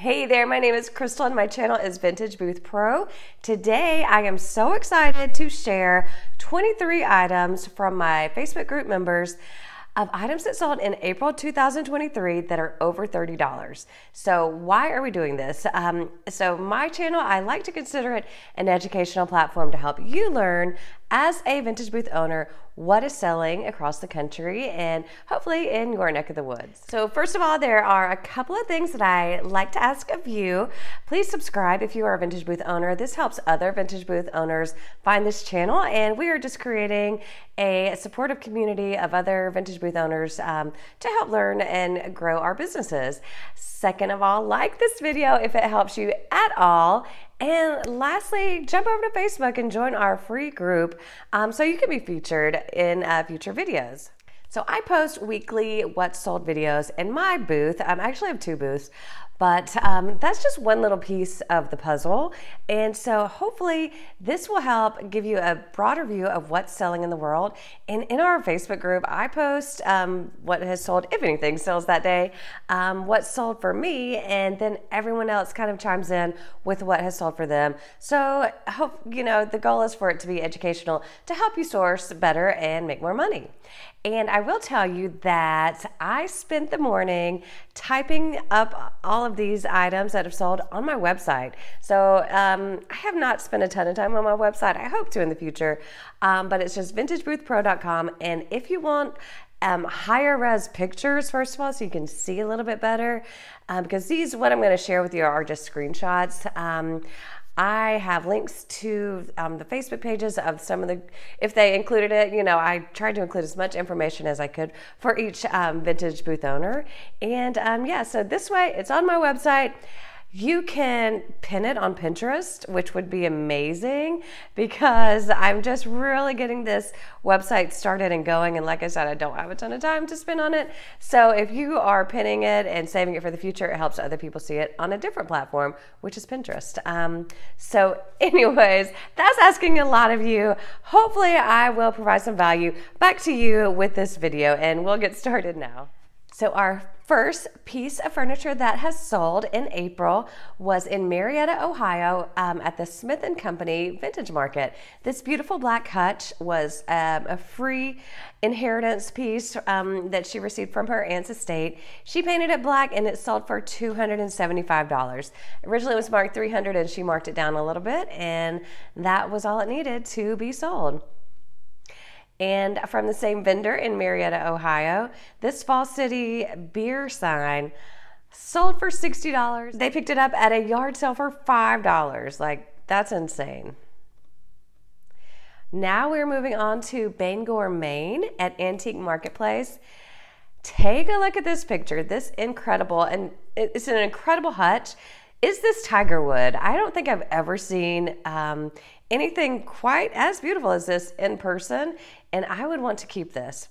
Hey there, my name is Crystal and my channel is Vintage Booth Pro. Today I am so excited to share 23 items from my Facebook group members of items that sold in April 2023 that are over $30. So why are we doing this? So my channel, I like to consider it an educational platform to help you learn as a vintage booth owner what is selling across the country and hopefully in your neck of the woods. So first of all, there are a couple of things that I like to ask of you. Please subscribe if you are a vintage booth owner. This helps other vintage booth owners find this channel, and we are just creating a supportive community of other vintage booth owners to help learn and grow our businesses. Second of all, like this video if it helps you at all. And lastly, jump over to Facebook and join our free group so you can be featured in future videos. So I post weekly what's sold videos in my booth. I actually have two booths, but that's just one little piece of the puzzle. And so hopefully this will help give you a broader view of what's selling in the world. And in our Facebook group, I post what has sold, if anything sells that day, what's sold for me, and then everyone else kind of chimes in with what has sold for them. So hope, the goal is for it to be educational to help you source better and make more money. And I will tell you that I spent the morning typing up all of these items that have sold on my website. So I have not spent a ton of time on my website. I hope to in the future, but it's just vintageboothpro.com. And if you want higher res pictures, first of all, so you can see a little bit better, because what I'm going to share with you are just screenshots. I have links to the Facebook pages of some of if they included it, I tried to include as much information as I could for each vintage booth owner. And yeah, so this way it's on my website. You can pin it on Pinterest, which would be amazing because I'm just really getting this website started and going. And like I said, I don't have a ton of time to spend on it. So if you are pinning it and saving it for the future, it helps other people see it on a different platform, which is Pinterest. So anyways, that's asking a lot of you. Hopefully I will provide some value back to you with this video, and we'll get started now. So our first piece of furniture that has sold in April was in Marietta, Ohio, at the Smith & Company Vintage Market. This beautiful black hutch was a free inheritance piece that she received from her aunt's estate. She painted it black and it sold for $275. Originally it was marked $300 and she marked it down a little bit, and that was all it needed to be sold. And from the same vendor in Marietta, Ohio, this Fall City beer sign sold for $60. They picked it up at a yard sale for $5. Like, that's insane. Now we're moving on to Bangor, Maine at Antique Marketplace. Take a look at this picture. This incredible, and it's an incredible hutch. Is this tiger wood? I don't think I've ever seen anything quite as beautiful as this in person, and I would want to keep this.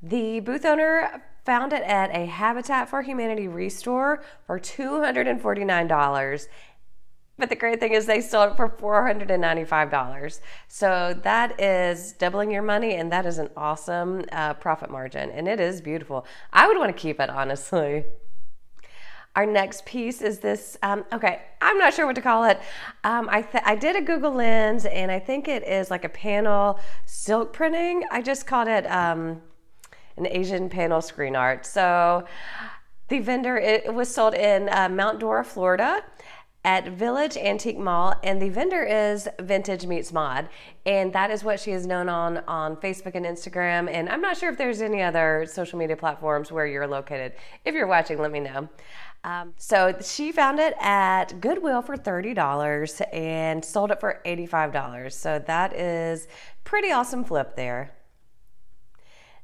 The booth owner found it at a Habitat for Humanity restore for $249. But the great thing is they sold it for $495. So that is doubling your money, and that is an awesome profit margin, and it is beautiful. I would want to keep it, honestly. Our next piece is this, okay, I'm not sure what to call it. I did a Google Lens, and I think it is like a panel silk printing. I just called it an Asian panel screen art. So the vendor, it was sold in Mount Dora, Florida at Village Antique Mall, and the vendor is Vintage Meets Mod, and that is what she is known on Facebook and Instagram, and I'm not sure if there's any other social media platforms where you're located. If you're watching, let me know. So she found it at Goodwill for $30 and sold it for $85. So that is pretty awesome flip there.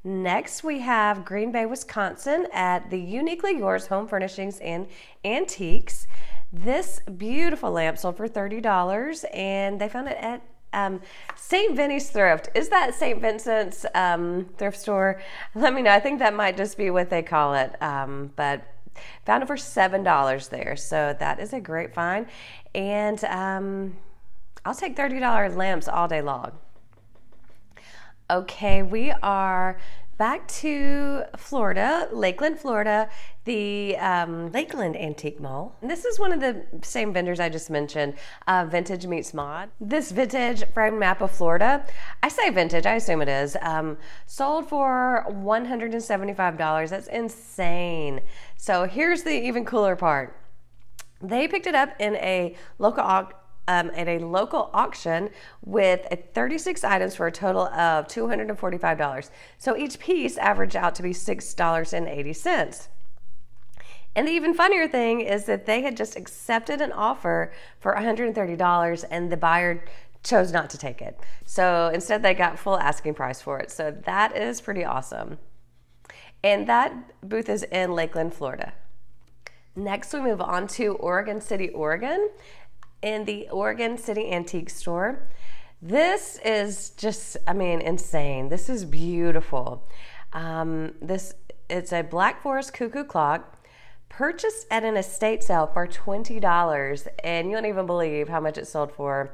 Next, we have Green Bay, Wisconsin at the Uniquely Yours Home Furnishings and Antiques. This beautiful lamp sold for $30, and they found it at St. Vinny's Thrift. Is that St. Vincent's thrift store? Let me know. I think that might just be what they call it, but found it for $7 there. So that is a great find, and I'll take $30 lamps all day long. Okay, we are back to Florida, Lakeland, Florida, the Lakeland Antique Mall. And this is one of the same vendors I just mentioned, Vintage Meets Mod. This vintage framed map of Florida, I say vintage, I assume it is, sold for $175. That's insane. So here's the even cooler part. They picked it up in a local at a local auction with 36 items for a total of $245. So each piece averaged out to be $6.80. And the even funnier thing is that they had just accepted an offer for $130 and the buyer chose not to take it. So instead they got full asking price for it. So that is pretty awesome. And that booth is in Lakeland, Florida. Next we move on to Oregon City, Oregon, in the Oregon City Antique Store. This is just, I mean, insane. This is beautiful. It's a Black Forest cuckoo clock purchased at an estate sale for $20, and you don't even believe how much it sold for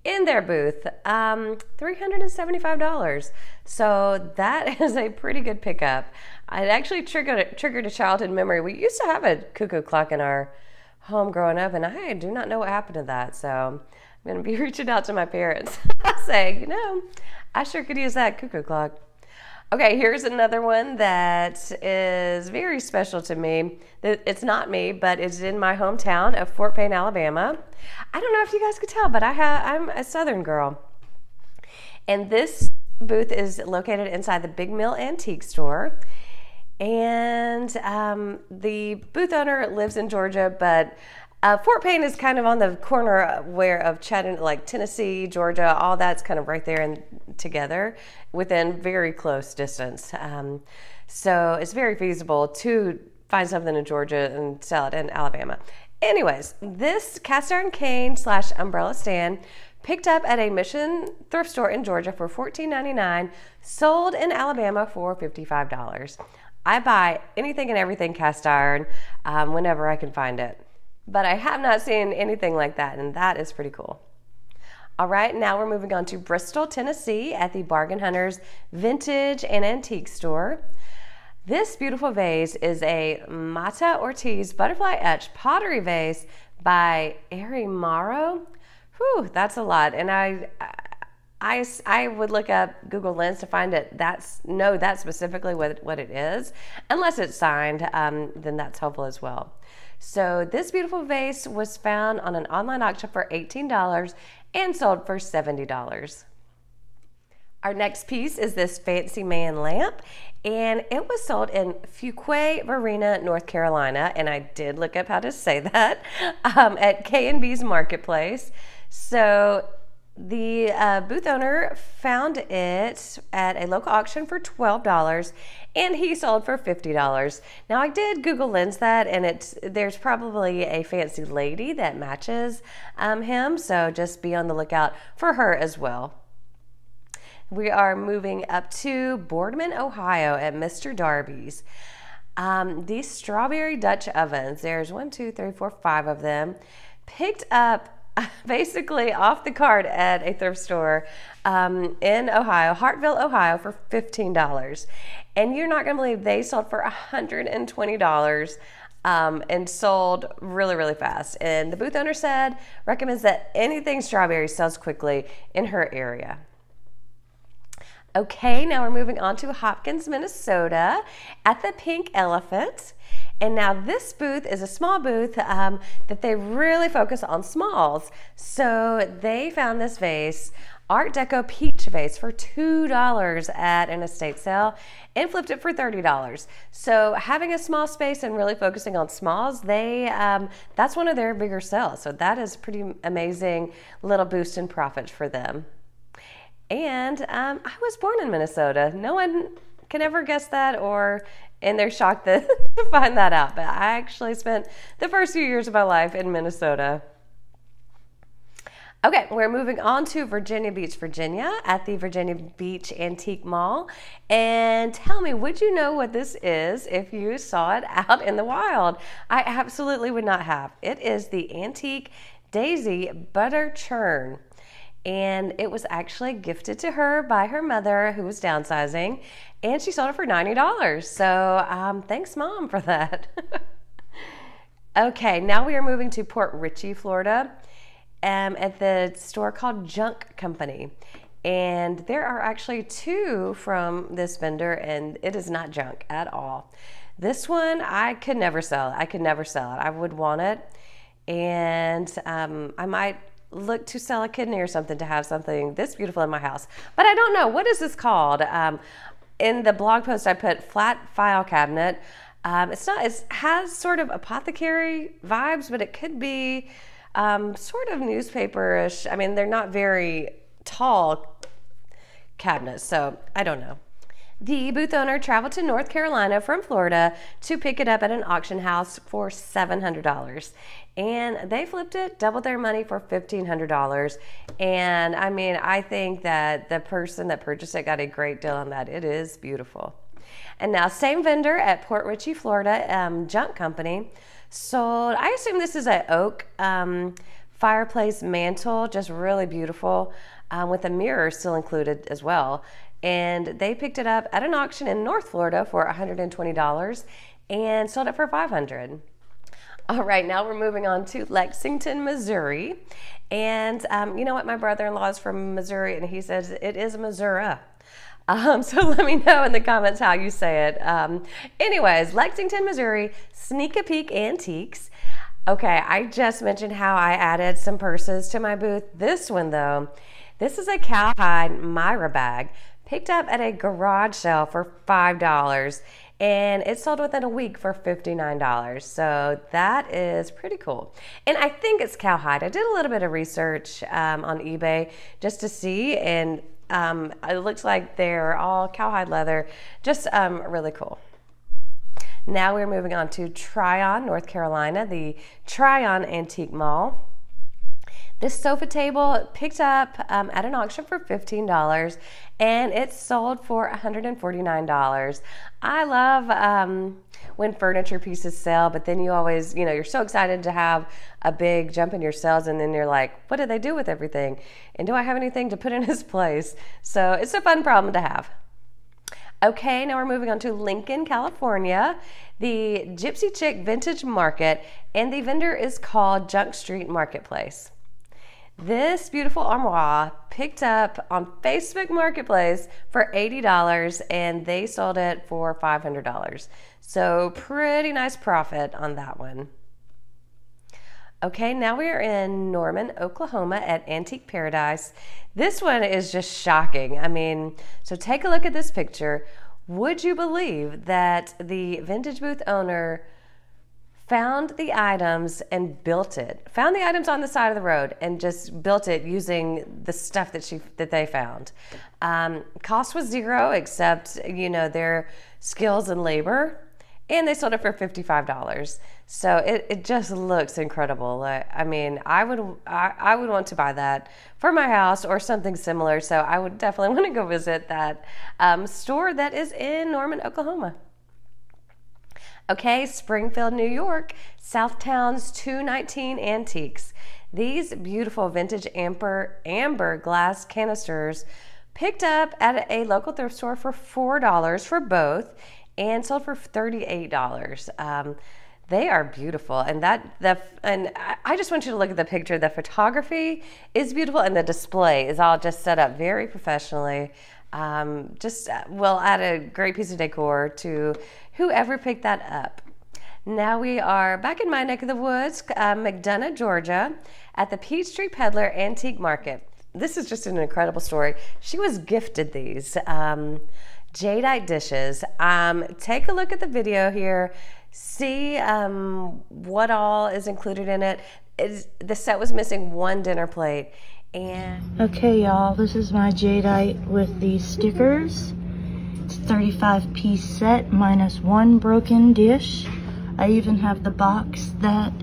in their booth, $375. So that is a pretty good pickup. It actually triggered a childhood memory. We used to have a cuckoo clock in our home growing up, and I do not know what happened to that. So I'm going to be reaching out to my parents saying, you know, I sure could use that cuckoo clock. Okay, here's another one that is very special to me. It's not me, but it's in my hometown of Fort Payne, Alabama. I don't know if you guys could tell, but I'm a Southern girl. And this booth is located inside the Big Mill Antique Store. And the booth owner lives in Georgia, but Fort Payne is kind of on the corner of Chattanooga, like Tennessee, Georgia, all that's kind of right there and together within very close distance. So it's very feasible to find something in Georgia and sell it in Alabama. Anyways, this cast iron cane / umbrella stand picked up at a Mission thrift store in Georgia for $14.99, sold in Alabama for $55. I buy anything and everything cast iron whenever I can find it. But I have not seen anything like that, and that is pretty cool. All right, now we're moving on to Bristol, Tennessee at the Bargain Hunters Vintage and Antique Store. This beautiful vase is a Mata Ortiz butterfly etched pottery vase by Ari Morrow. Whew, that's a lot. And I would look up Google Lens to find it. That's specifically what it is. Unless it's signed, then that's helpful as well. So this beautiful vase was found on an online auction for $18 and sold for $70. Our next piece is this Fancy Man lamp, and it was sold in Fuquay Varina, North Carolina, and I did look up how to say that, at K&B's Marketplace. So the booth owner found it at a local auction for $12, and he sold for $50. Now I did Google Lens that, and there's probably a fancy lady that matches him, so just be on the lookout for her as well. We are moving up to Boardman, Ohio at Mr. Darby's. These strawberry Dutch ovens, there's 1, 2, 3, 4, 5 of them, picked up basically off the cart at a thrift store in Ohio, Hartville, Ohio, for $15. And you're not going to believe they sold for $120 and sold really, really fast. And the booth owner recommends that anything strawberry sells quickly in her area. Okay, now we're moving on to Hopkins, Minnesota at the Pink Elephant. And now this booth is a small booth that they really focus on smalls. So they found this vase, Art Deco peach vase, for $2 at an estate sale and flipped it for $30. So having a small space and really focusing on smalls, that's one of their bigger sales. So that is pretty amazing little boost in profit for them. And I was born in Minnesota. No one can ever guess that, and they're shocked to find that out. But I actually spent the first few years of my life in Minnesota. Okay, we're moving on to Virginia Beach, Virginia at the Virginia Beach Antique Mall. And tell me, would you know what this is if you saw it out in the wild? I absolutely would not have. It is the Antique Daisy Butter Churn. and it was actually gifted to her by her mother who was downsizing, and she sold it for $90. So thanks, Mom, for that. Okay, now we are moving to Port Richey, Florida, at the store called Junk Company. And there are actually two from this vendor, and it is not junk at all. This one, I could never sell it. I could never sell it. I would want it, and I might look to sell a kidney or something to have something this beautiful in my house. But I don't know. What is this called? In the blog post, I put flat file cabinet. It has sort of apothecary vibes, but it could be sort of newspaper-ish. I mean, they're not very tall cabinets, so I don't know. The booth owner traveled to North Carolina from Florida to pick it up at an auction house for $700. And they flipped it, doubled their money for $1,500. And I mean, I think that the person that purchased it got a great deal on that. It is beautiful. And now, same vendor at Port Richey, Florida, Junk Company, sold, I assume this is an oak fireplace mantle, just really beautiful, with a mirror still included as well. And they picked it up at an auction in North Florida for $120 and sold it for $500. All right, now we're moving on to Lexington, Missouri. And you know what? My brother-in-law is from Missouri, and he says it is Missouri. So let me know in the comments how you say it. Anyways, Lexington, Missouri, Sneak a Peek Antiques. Okay, I just mentioned how I added some purses to my booth. This one, though, this is a cowhide Myra bag picked up at a garage sale for $5, and it sold within a week for $59. So that is pretty cool. And I think it's cowhide. I did a little bit of research on eBay just to see, and it looks like they're all cowhide leather. Just really cool. Now we're moving on to Tryon, North Carolina, the Tryon Antique Mall. This sofa table picked up at an auction for $15, and it sold for $149. I love when furniture pieces sell, but then you always, you know, you're so excited to have a big jump in your sales, and then you're like, what did they do with everything? And do I have anything to put in its place? So it's a fun problem to have. Okay, now we're moving on to Lincoln, California, the Gypsy Chick Vintage Market, and the vendor is called Junk Street Marketplace. This beautiful armoire picked up on Facebook Marketplace for $80, and they sold it for $500. So pretty nice profit on that one. Okay, now we are in Norman, Oklahoma at Antique Paradise. This one is just shocking. I mean, so take a look at this picture. Would you believe that the vintage booth owner found the items and built it? Found the items on the side of the road and just built it using the stuff that they found. Cost was zero, except, you know, their skills and labor. And they sold it for $55. So it just looks incredible. I mean, I would want to buy that for my house or something similar. So I would definitely want to go visit that store that is in Norman, Oklahoma. Okay, Springfield, New York, Southtown's 219 Antiques. These beautiful vintage amber glass canisters picked up at a local thrift store for $4 for both, and sold for $38. They are beautiful, and I just want you to look at the picture. The photography is beautiful, and the display is all just set up very professionally. Will add a great piece of decor to whoever picked that up. Now we are back in my neck of the woods, McDonough, Georgia, at the Peachtree Peddler Antique Market. This is just an incredible story. She was gifted these. Jadeite dishes. Take a look at the video here. See what all is included in it. The set was missing one dinner plate. And okay, y'all, this is my jadeite with these stickers. It's a 35-piece set minus one broken dish. I even have the box that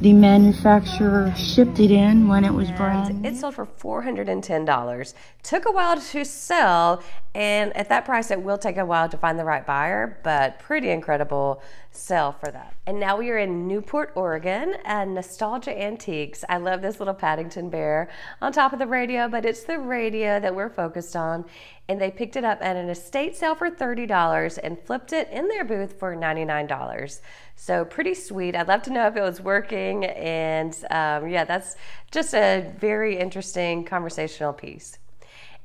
the manufacturer shipped it in when it was brand new. It sold for $410. Took a while to sell, and at that price it will take a while to find the right buyer, but pretty incredible sell for that. And now we are in Newport, Oregon, at Nostalgia Antiques. I love this little Paddington bear on top of the radio, but it's the radio that we're focused on. And they picked it up at an estate sale for $30 and flipped it in their booth for $99. So pretty sweet. I'd love to know if it was working. And yeah, that's just a very interesting conversational piece.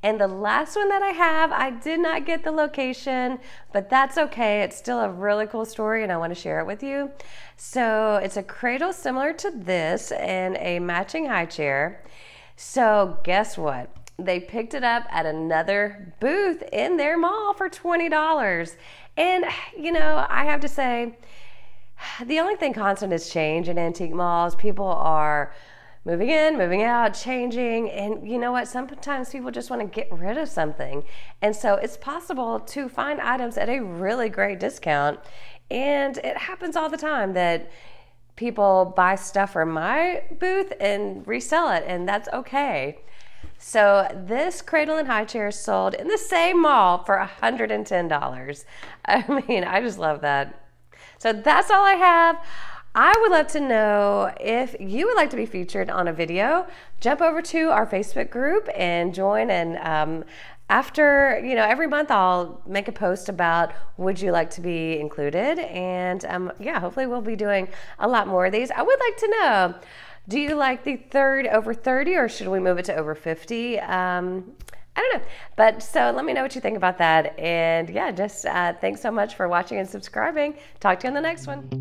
And the last one that I have, I did not get the location, but that's okay. It's still a really cool story and I want to share it with you. So it's a cradle similar to this and a matching high chair. So guess what? They picked it up at another booth in their mall for $20. And, you know, I have to say, the only thing constant is change in antique malls. People are moving in, moving out, changing. And you know what? Sometimes people just want to get rid of something. And so it's possible to find items at a really great discount. And it happens all the time that people buy stuff from my booth and resell it, and that's okay. So this cradle and high chair sold in the same mall for $110. I mean, I just love that. So that's all I have. I would love to know if you would like to be featured on a video. Jump over to our Facebook group and join. And after, you know, every month I'll make a post about would you like to be included. And yeah, hopefully we'll be doing a lot more of these. I would like to know, do you like the over 30 or should we move it to over 50? I don't know. But so let me know what you think about that. And yeah, just thanks so much for watching and subscribing. Talk to you on the next one.